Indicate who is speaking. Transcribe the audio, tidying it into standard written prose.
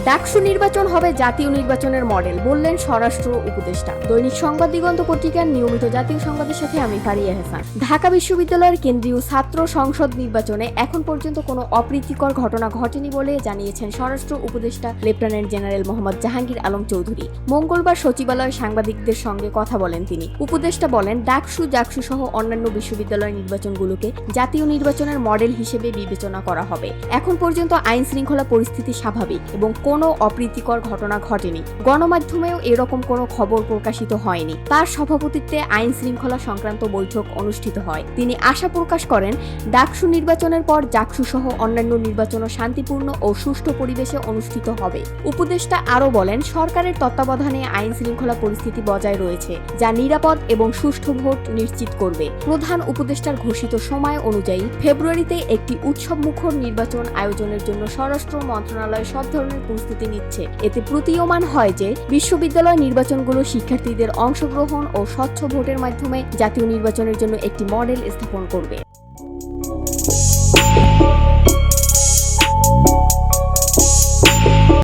Speaker 1: ডাকসু নির্বাচন হবে জাতীয় নির্বাচনের মডেল, বললেন স্বরাষ্ট্র উপদেষ্টা। দৈনিক সংবাদ দিগন্ত পত্রিকার নিয়মিত জাতীয় সংবাদের সাথে আমি ফারিয়া হাসান। ঢাকা বিশ্ববিদ্যালয়ের কেন্দ্রীয় ছাত্র সংসদ নির্বাচনে এখন পর্যন্ত কোনো অপ্রীতিকর ঘটনা ঘটেনি বলে জানিয়েছেন স্বরাষ্ট্র উপদেষ্টা লেফটেন্যান্ট জেনারেল মোহাম্মদ জাহাঙ্গীর আলম চৌধুরী। মঙ্গলবার সচিবালয়ে সাংবাদিকদের সঙ্গে কথা বলেন তিনি। উপদেষ্টা বলেন, ডাকসু জাকসু সহ অন্যান্য বিশ্ববিদ্যালয় নির্বাচনগুলোকে জাতীয় নির্বাচনের মডেল হিসেবে বিবেচনা করা হবে। এখন পর্যন্ত আইন শৃঙ্খলা পরিস্থিতি স্বাভাবিক এবং কোনো অপ্রীতিকর ঘটনা ঘটেনি। গণমাধ্যমেও এরকম কোনো খবর প্রকাশিত হয়নি। তার সভাপতিত্বে আইন শৃঙ্খলা সংক্রান্ত বৈঠক অনুষ্ঠিত হয়। তিনি আশা প্রকাশ করেন, ডাকসু নির্বাচনের পর জাকসু সহ অন্যান্য নির্বাচনও শান্তিপূর্ণ ও সুষ্ঠু পরিবেশে অনুষ্ঠিত হবে। উপদেষ্টা আরও বলেন, সরকারের তত্ত্বাবধানে আইন শৃঙ্খলা পরিস্থিতি বজায় রয়েছে, যা নিরাপদ এবং সুষ্ঠু ভোট নিশ্চিত করবে। প্রধান উপদেষ্টার ঘোষিত সময় অনুযায়ী ফেব্রুয়ারিতে একটি উৎসবমুখর নির্বাচন আয়োজনের জন্য স্বরাষ্ট্র মন্ত্রণালয় সব ধরনের প্রস্তুতি নিচ্ছে। এতে প্রতীয়মান হয় যে বিশ্ববিদ্যালয় নির্বাচনগুলো শিক্ষার্থীদের অংশগ্রহণ ও স্বচ্ছ ভোটের মাধ্যমে জাতীয় নির্বাচনের জন্য একটি মডেল স্থাপন করবে।